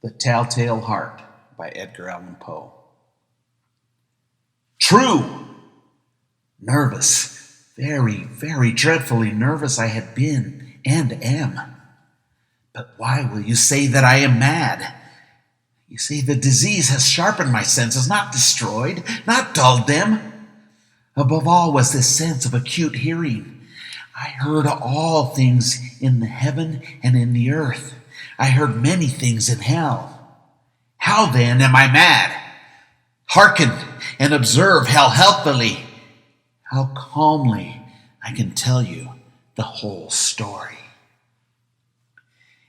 The Telltale Heart by Edgar Allan Poe. True! Nervous, very, very dreadfully nervous I had been and am. But why will you say that I am mad? You see, the disease has sharpened my senses, not destroyed, not dulled them. Above all was this sense of acute hearing. I heard all things in the heaven and in the earth. I heard many things in hell. How then am I mad? Hearken and observe how healthily, how calmly I can tell you the whole story.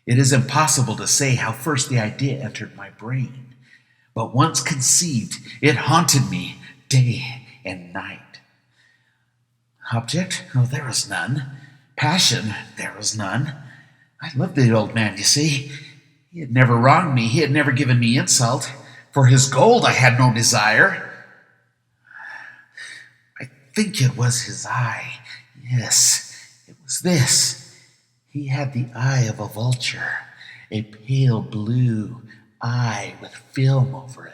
It is impossible to say how first the idea entered my brain, but once conceived, it haunted me day and night. Object? Oh, there was none. Passion? There was none. I loved the old man, you see. He had never wronged me. He had never given me insult. For his gold I had no desire. I think it was his eye. Yes, it was this. He had the eye of a vulture, a pale blue eye with film over it.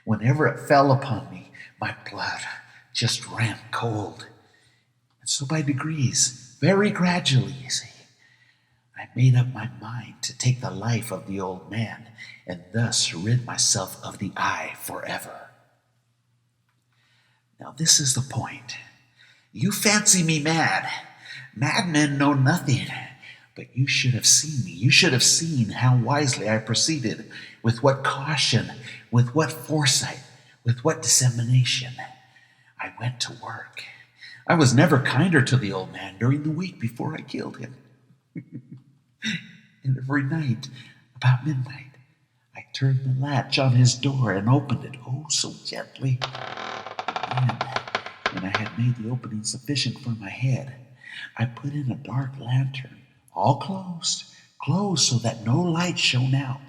Whenever it fell upon me, my blood just ran cold. And so by degrees, very gradually, you see, I made up my mind to take the life of the old man and thus rid myself of the eye forever. Now this is the point. You fancy me mad. Madmen know nothing. But you should have seen me. You should have seen how wisely I proceeded, with what caution, with what foresight, with what dissemination. I went to work. I was never kinder to the old man during the week before I killed him. And every night, about midnight, I turned the latch on his door and opened it, oh, so gently. And then, when I had made the opening sufficient for my head, I put in a dark lantern, all closed so that no light shone out.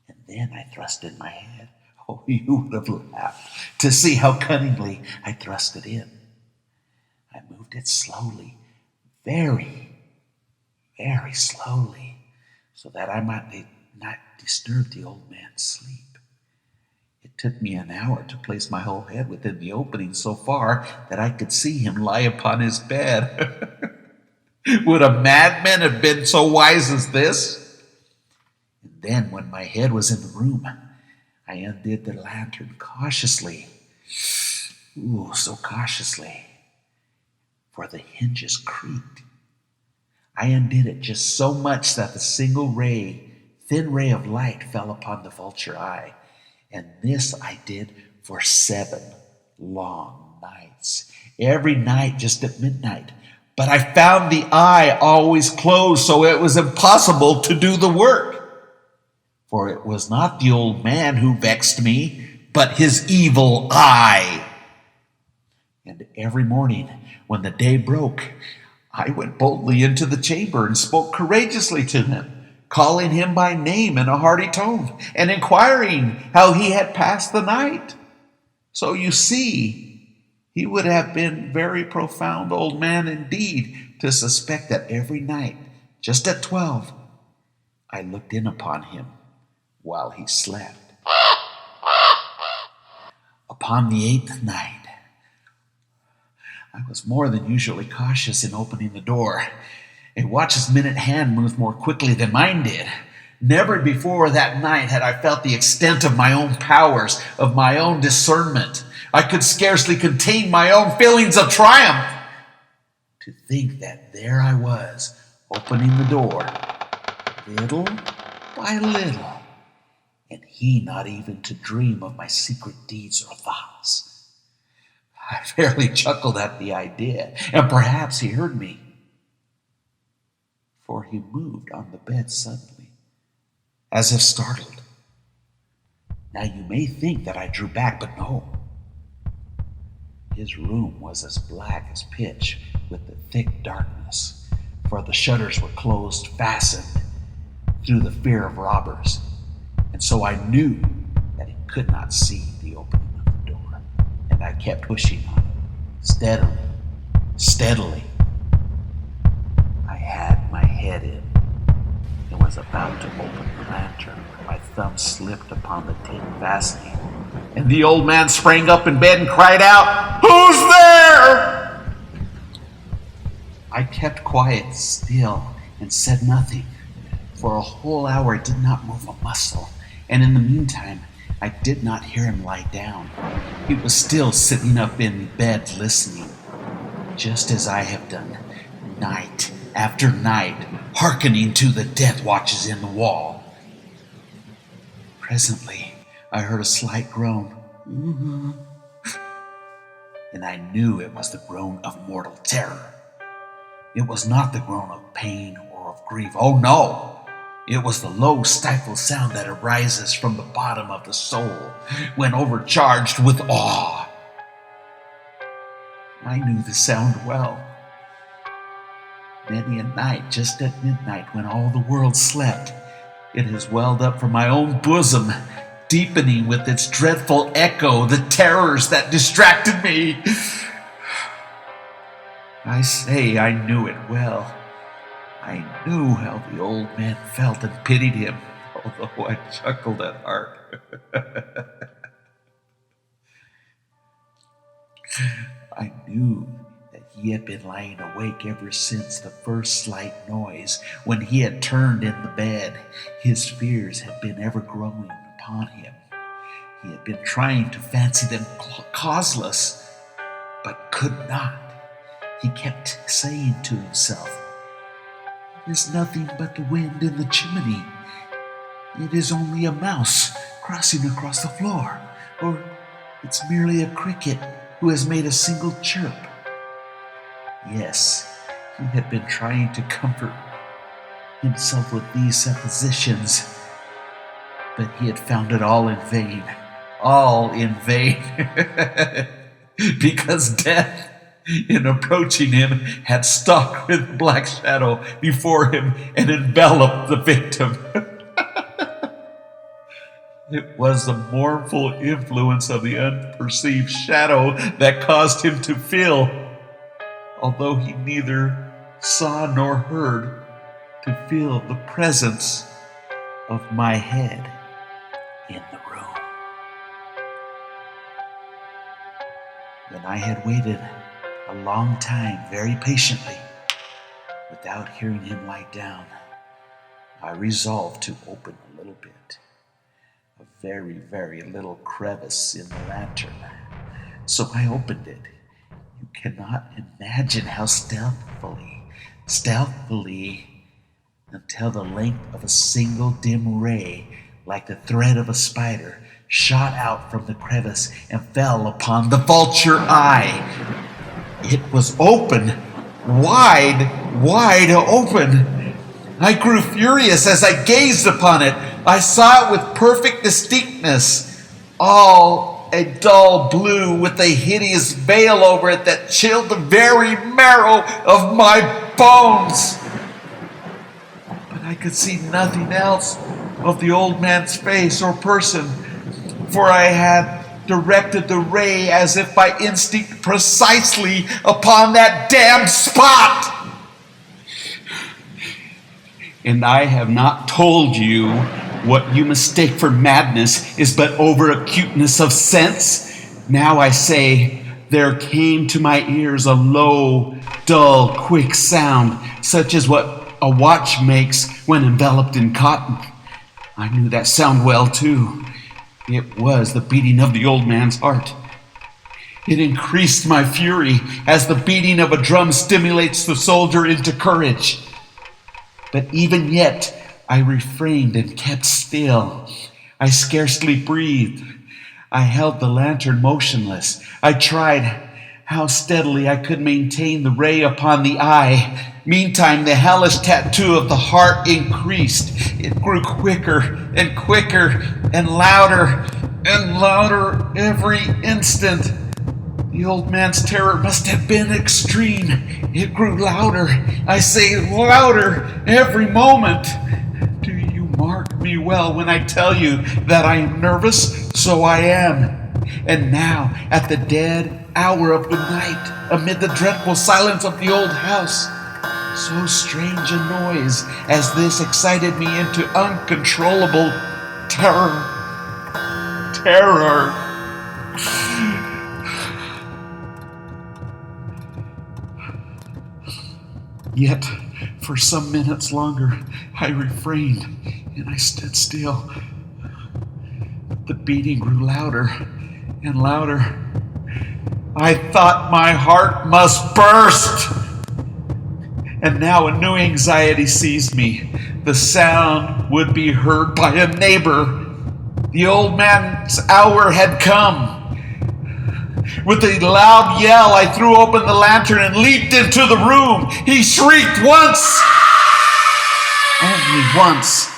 And then I thrust in my head. Oh, you would have laughed to see how cunningly I thrust it in. I moved it slowly, very, very slowly, so that I might not disturb the old man's sleep. It took me an hour to place my whole head within the opening so far that I could see him lie upon his bed. Would a madman have been so wise as this? And then, when my head was in the room, I undid the lantern cautiously. Ooh, so cautiously, for the hinges creaked. I undid it just so much that the single thin ray of light fell upon the vulture eye. And this I did for 7 long nights. Every night just at midnight. But I found the eye always closed, so it was impossible to do the work. For it was not the old man who vexed me, but his evil eye. And every morning, when the day broke, I went boldly into the chamber and spoke courageously to him, calling him by name in a hearty tone, and inquiring how he had passed the night. So you see, he would have been very profound old man indeed to suspect that every night, just at 12, I looked in upon him while he slept. Upon the 8th night, I was more than usually cautious in opening the door. A watch's minute hand moved more quickly than mine did. Never before that night had I felt the extent of my own powers, of my own discernment. I could scarcely contain my own feelings of triumph. To think that there I was, opening the door, little by little, and he not even to dream of my secret deeds or thoughts. I fairly chuckled at the idea, and perhaps he heard me, for he moved on the bed suddenly, as if startled. Now you may think that I drew back, but no. His room was as black as pitch with the thick darkness, for the shutters were closed, fastened through the fear of robbers, and so I knew that he could not see the opening of the door, and I kept pushing on it, steadily. I had my head in and was about to open the lantern when my thumb slipped upon the tin fastening, and the old man sprang up in bed and cried out, "Who's there?" I kept quiet still and said nothing. For a whole hour I did not move a muscle, and in the meantime I did not hear him lie down. He was still sitting up in bed listening, just as I have done night after night, hearkening to the death watches in the wall. Presently I heard a slight groan, and I knew it was the groan of mortal terror. It was not the groan of pain or of grief. Oh no! It was the low, stifled sound that arises from the bottom of the soul when overcharged with awe. I knew the sound well. Many a night, just at midnight, when all the world slept, it has welled up from my own bosom, deepening with its dreadful echo the terrors that distracted me. I say I knew it well. I knew how the old man felt and pitied him, although I chuckled at heart. I knew that he had been lying awake ever since the first slight noise, when he had turned in the bed. His fears had been ever growing upon him. He had been trying to fancy them causeless, but could not. He kept saying to himself, "It is nothing but the wind in the chimney. It is only a mouse crossing across the floor, or it's merely a cricket who has made a single chirp." Yes, he had been trying to comfort himself with these suppositions, but he had found it all in vain. All in vain. Because death, in approaching him, had stalked with black shadow before him and enveloped the victim. It was the mournful influence of the unperceived shadow that caused him to feel, although he neither saw nor heard, to feel the presence of my head in the room. When I had waited a long time very patiently, without hearing him lie down, I resolved to open a little bit, a very, very little crevice in the lantern. So I opened it. You cannot imagine how stealthily, until the length of a single dim ray, like the thread of a spider, shot out from the crevice and fell upon the vulture eye. It was open, wide open. I grew furious as I gazed upon it. I saw it with perfect distinctness, all a dull blue with a hideous veil over it that chilled the very marrow of my bones. But I could see nothing else of the old man's face or person, for I had directed the ray as if by instinct precisely upon that damned spot. And I have not told you what you mistake for madness is but over-acuteness of sense. Now I say, there came to my ears a low, dull, quick sound, such as what a watch makes when enveloped in cotton. I knew that sound well, too. It was the beating of the old man's heart. It increased my fury as the beating of a drum stimulates the soldier into courage. But even yet, I refrained and kept still. I scarcely breathed. I held the lantern motionless. I tried how steadily I could maintain the ray upon the eye. Meantime, the hellish tattoo of the heart increased. It grew quicker and quicker and louder every instant. The old man's terror must have been extreme. It grew louder. I say louder every moment. Do you mark me well when I tell you that I am nervous? So I am. And now, at the dead hour of the night, amid the dreadful silence of the old house, so strange a noise as this excited me into uncontrollable Terror. Terror. Yet, for some minutes longer, I refrained and I stood still. The beating grew louder and louder. I thought my heart must burst. And now a new anxiety seized me. The sound would be heard by a neighbor. The old man's hour had come. With a loud yell, I threw open the lantern and leaped into the room. He shrieked once. Only once.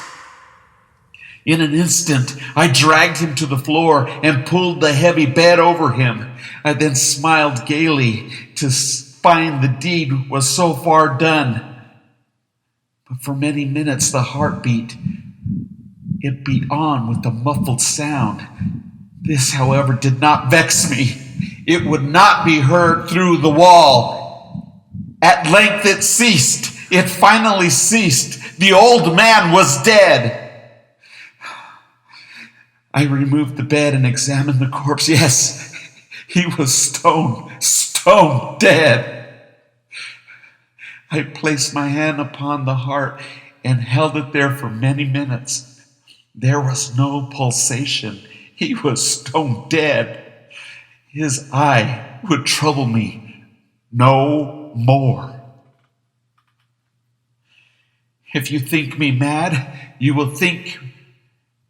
In an instant, I dragged him to the floor and pulled the heavy bed over him. I then smiled gaily to find the deed was so far done. But for many minutes, the heartbeat, it beat on with a muffled sound. This, however, did not vex me. It would not be heard through the wall. At length it ceased. It finally ceased. The old man was dead. I removed the bed and examined the corpse. Yes, he was stone dead. I placed my hand upon the heart and held it there for many minutes. There was no pulsation. He was stone dead. His eye would trouble me no more. If you think me mad, you will think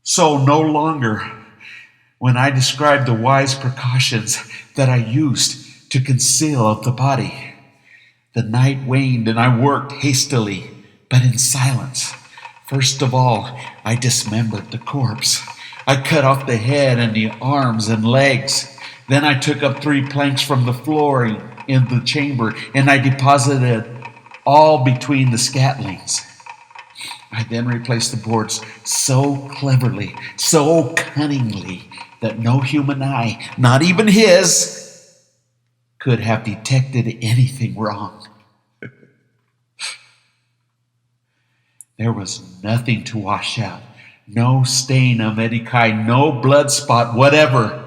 so no longer when I describe the wise precautions that I used to conceal the body. The night waned and I worked hastily, but in silence. First of all, I dismembered the corpse. I cut off the head and the arms and legs. Then I took up 3 planks from the floor in the chamber, and I deposited all between the scatlings. I then replaced the boards so cleverly, so cunningly, that no human eye, not even his, could have detected anything wrong. There was nothing to wash out, no stain of any kind, no blood spot, whatever.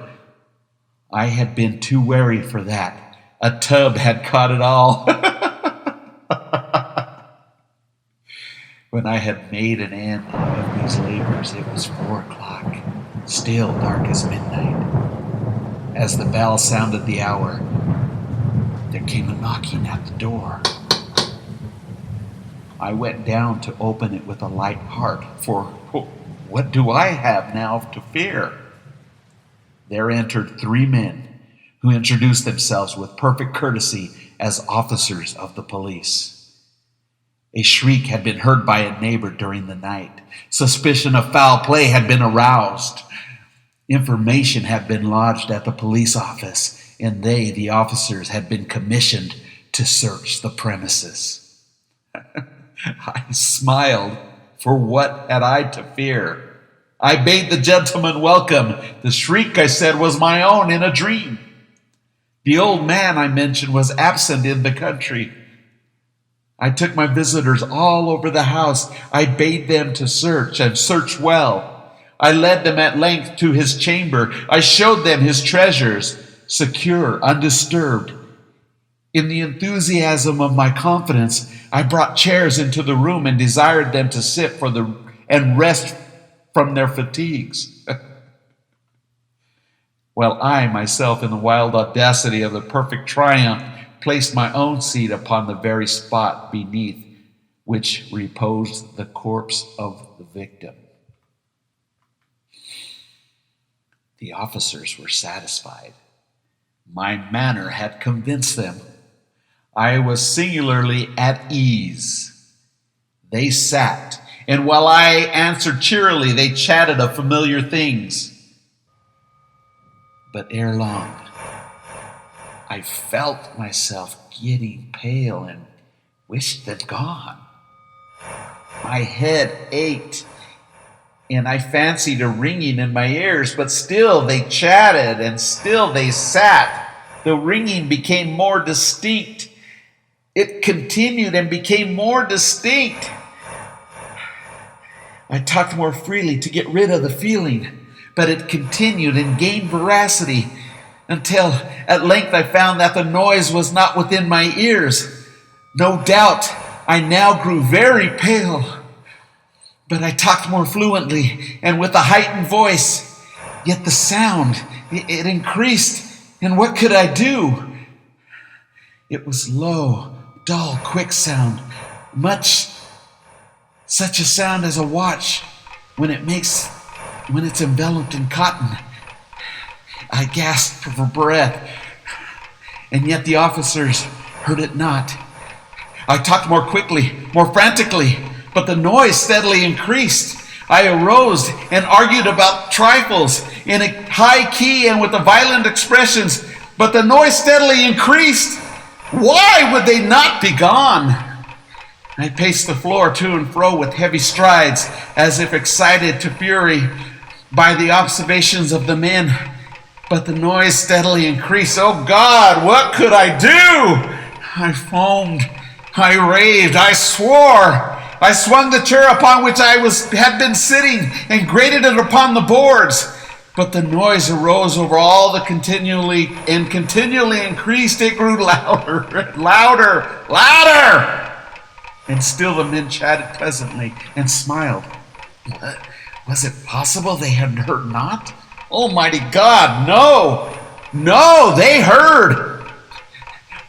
I had been too wary for that. A tub had caught it all. When I had made an end of these labors, it was 4 o'clock, still dark as midnight. As the bell sounded the hour, there came a knocking at the door. I went down to open it with a light heart, for what do I have now to fear? There entered 3 men who introduced themselves with perfect courtesy as officers of the police. A shriek had been heard by a neighbor during the night. Suspicion of foul play had been aroused. Information had been lodged at the police office, and they, the officers, had been commissioned to search the premises. I smiled, for what had I to fear? I bade the gentleman welcome. The shriek, I said, was my own in a dream. The old man, I mentioned, was absent in the country. I took my visitors all over the house. I bade them to search, and search well. I led them at length to his chamber. I showed them his treasures, secure, undisturbed. In the enthusiasm of my confidence, I brought chairs into the room and desired them to sit and rest from their fatigues. While I, myself, in the wild audacity of the perfect triumph, placed my own seat upon the very spot beneath which reposed the corpse of the victim. The officers were satisfied. My manner had convinced them. I was singularly at ease. They sat, and while I answered cheerily, they chatted of familiar things. But ere long, I felt myself getting pale and wished them gone. My head ached, and I fancied a ringing in my ears, but still they chatted, and still they sat. The ringing became more distinct. It continued and became more distinct. I talked more freely to get rid of the feeling, but it continued and gained veracity until at length I found that the noise was not within my ears. No doubt I now grew very pale, but I talked more fluently and with a heightened voice. Yet the sound, it increased, and what could I do? It was low, dull, quick sound, much such a sound as a watch when it's enveloped in cotton. I gasped for breath, and yet the officers heard it not. I talked more quickly, more frantically, but the noise steadily increased. I arose and argued about trifles in a high key and with violent expressions, but the noise steadily increased. Why would they not be gone? I paced the floor to and fro with heavy strides, as if excited to fury by the observations of the men, but the noise steadily increased. Oh God, what could I do? I foamed, I raved, I swore. I swung the chair upon which I had been sitting and grated it upon the boards. But the noise arose over all the continually increased. It grew louder, louder, louder. And still the men chatted pleasantly and smiled. Was it possible they had heard not? Almighty God, no! No, they heard!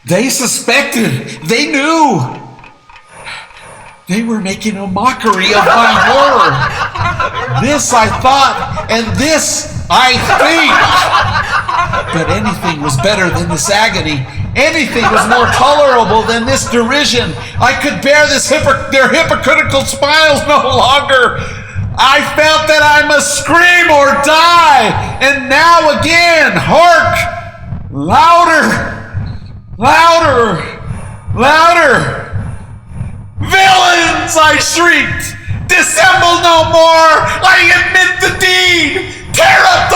They suspected! They knew! They were making a mockery of my horror! This I thought, and this I think! But anything was better than this agony. Anything was more tolerable than this derision. I could bear their hypocritical smiles no longer. I felt that I must scream or die. And now again, hark! Louder! Louder! Louder! Villains! I shrieked. Dissemble no more! I admit the deed! Tear up